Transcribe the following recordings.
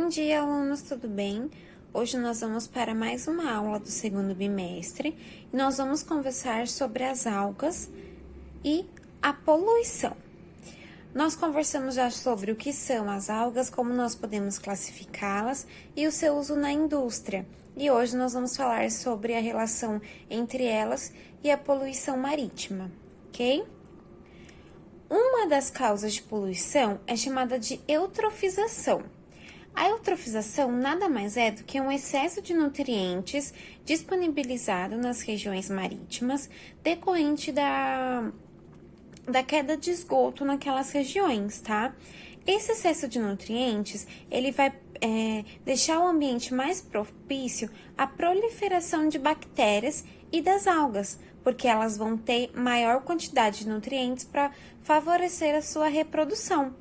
Bom dia, alunos, tudo bem? Hoje nós vamos para mais uma aula do segundo bimestre e nós vamos conversar sobre as algas e a poluição. Nós conversamos já sobre o que são as algas, como nós podemos classificá-las e o seu uso na indústria. E hoje nós vamos falar sobre a relação entre elas e a poluição marítima, ok? Uma das causas de poluição é chamada de eutrofização. A eutrofização nada mais é do que um excesso de nutrientes disponibilizado nas regiões marítimas decorrente da queda de esgoto naquelas regiões, tá? Esse excesso de nutrientes, ele vai deixar o ambiente mais propício à proliferação de bactérias e das algas, porque elas vão ter maior quantidade de nutrientes para favorecer a sua reprodução.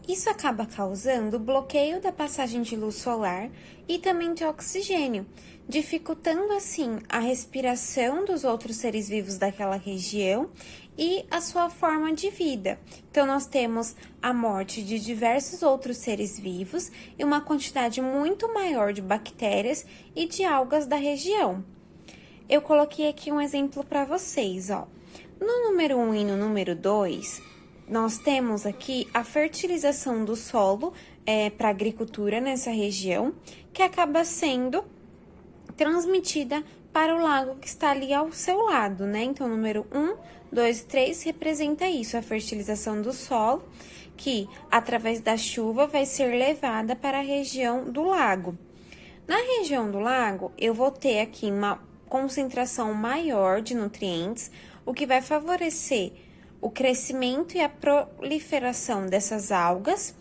Isso acaba causando bloqueio da passagem de luz solar e também de oxigênio, dificultando assim a respiração dos outros seres vivos daquela região e a sua forma de vida. Então, nós temos a morte de diversos outros seres vivos e uma quantidade muito maior de bactérias e de algas da região. Eu coloquei aqui um exemplo para vocês, ó. No número 1 e no número 2, nós temos aqui a fertilização do solo para a agricultura nessa região, que acaba sendo transmitida para o lago que está ali ao seu lado, né? Então, número 1, 2 e 3 representa isso, a fertilização do solo, que através da chuva vai ser levada para a região do lago. Na região do lago, eu vou ter aqui uma concentração maior de nutrientes, o que vai favorecer o crescimento e a proliferação dessas algas,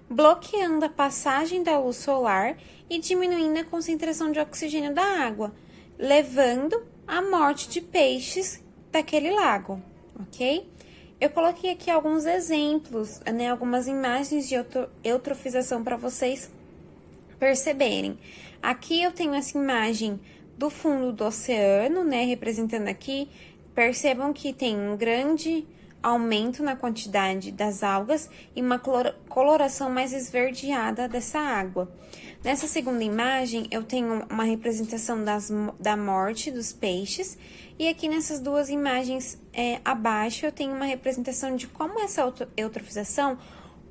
bloqueando a passagem da luz solar e diminuindo a concentração de oxigênio da água, levando à morte de peixes daquele lago, ok? Eu coloquei aqui alguns exemplos, né, algumas imagens de eutrofização para vocês perceberem. Aqui eu tenho essa imagem do fundo do oceano, né, representando aqui. Percebam que tem um grande aumento na quantidade das algas e uma coloração mais esverdeada dessa água. Nessa segunda imagem, eu tenho uma representação da morte dos peixes, e aqui nessas duas imagens abaixo, eu tenho uma representação de como essa eutrofização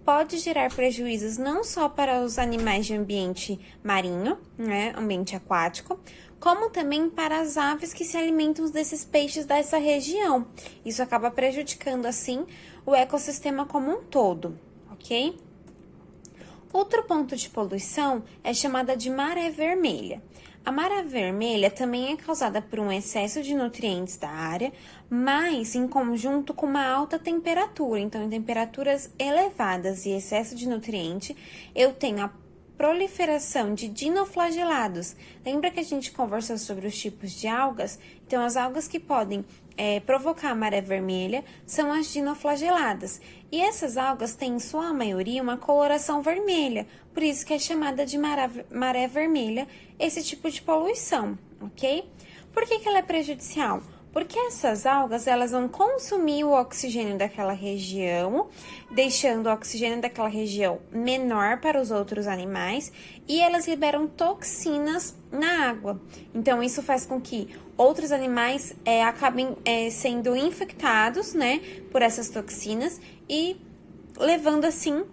pode gerar prejuízos não só para os animais de ambiente marinho, né, ambiente aquático, como também para as aves que se alimentam desses peixes dessa região. Isso acaba prejudicando, assim, o ecossistema como um todo, ok? Outro ponto de poluição é chamada de maré vermelha. A maré vermelha também é causada por um excesso de nutrientes da área, mas em conjunto com uma alta temperatura. Então, em temperaturas elevadas e excesso de nutriente, eu tenho a proliferação de dinoflagelados. Lembra que a gente conversou sobre os tipos de algas? Então, as algas que podem provocar a maré vermelha são as dinoflageladas. E essas algas têm, em sua maioria, uma coloração vermelha, por isso que é chamada de maré vermelha esse tipo de poluição, ok? Por que ela é prejudicial? Porque essas algas, elas vão consumir o oxigênio daquela região, deixando o oxigênio daquela região menor para os outros animais, e elas liberam toxinas na água. Então, isso faz com que outros animais acabem sendo infectados, né, por essas toxinas e levando, assim,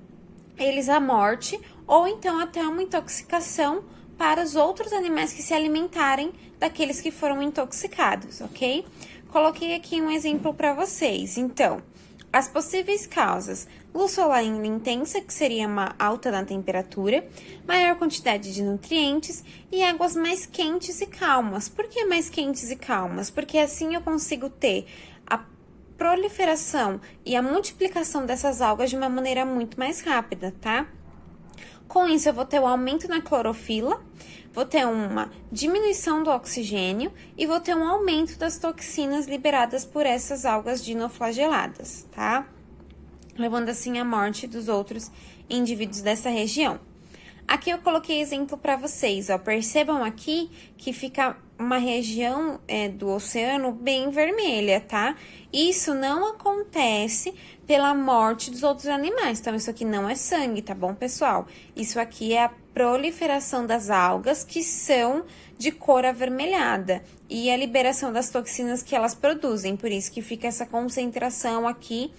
eles à morte, ou então até uma intoxicação para os outros animais que se alimentarem daqueles que foram intoxicados, ok? Coloquei aqui um exemplo para vocês. Então, as possíveis causas: luz solar intensa, que seria uma alta na temperatura, maior quantidade de nutrientes e águas mais quentes e calmas. Por que mais quentes e calmas? Porque assim eu consigo ter a proliferação e a multiplicação dessas algas de uma maneira muito mais rápida, tá? Com isso, eu vou ter um aumento na clorofila, vou ter uma diminuição do oxigênio e vou ter um aumento das toxinas liberadas por essas algas dinoflageladas, tá? Levando assim à morte dos outros indivíduos dessa região. Aqui eu coloquei exemplo para vocês, ó. Percebam aqui que fica uma região do oceano bem vermelha, tá? Isso não acontece pela morte dos outros animais. Então, isso aqui não é sangue, tá bom, pessoal? Isso aqui é a proliferação das algas que são de cor avermelhada e a liberação das toxinas que elas produzem. Por isso que fica essa concentração aqui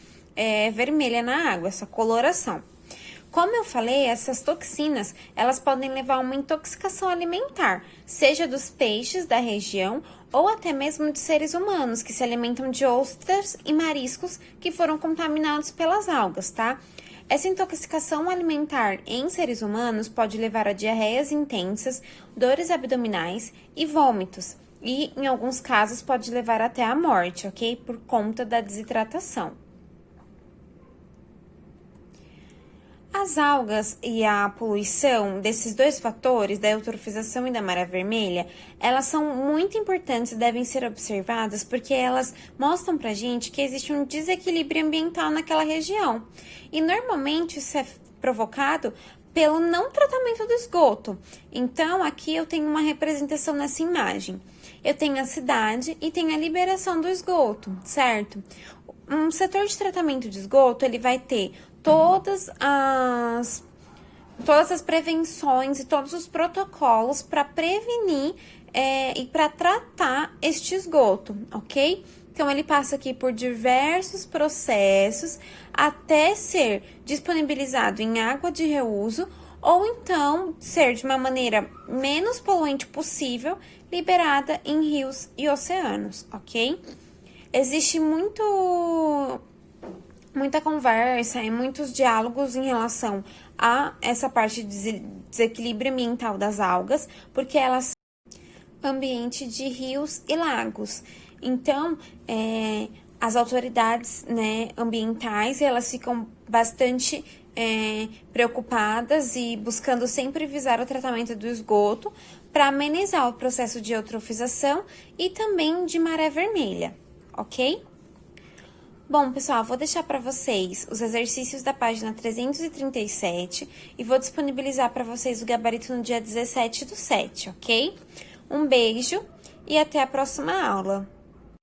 vermelha na água, essa coloração. Como eu falei, essas toxinas, elas podem levar a uma intoxicação alimentar, seja dos peixes da região ou até mesmo de seres humanos que se alimentam de ostras e mariscos que foram contaminados pelas algas, tá? Essa intoxicação alimentar em seres humanos pode levar a diarreias intensas, dores abdominais e vômitos. E, em alguns casos, pode levar até a morte, ok? Por conta da desidratação. As algas e a poluição desses dois fatores, da eutrofização e da maré vermelha, elas são muito importantes e devem ser observadas porque elas mostram pra gente que existe um desequilíbrio ambiental naquela região. E normalmente isso é provocado pelo não tratamento do esgoto. Então, aqui eu tenho uma representação nessa imagem. Eu tenho a cidade e tenho a liberação do esgoto, certo? Um setor de tratamento de esgoto, ele vai ter todas as prevenções e todos os protocolos para prevenir e para tratar este esgoto, ok? Então, ele passa aqui por diversos processos até ser disponibilizado em água de reuso ou então ser de uma maneira menos poluente possível, liberada em rios e oceanos, ok? Existe muita conversa e muitos diálogos em relação a essa parte de desequilíbrio ambiental das algas, porque elas são ambiente de rios e lagos. Então, as autoridades, né, ambientais, elas ficam bastante preocupadas e buscando sempre visar o tratamento do esgoto para amenizar o processo de eutrofização e também de maré vermelha, ok? Bom, pessoal, vou deixar para vocês os exercícios da página 337 e vou disponibilizar para vocês o gabarito no dia 17/7, ok? Um beijo e até a próxima aula!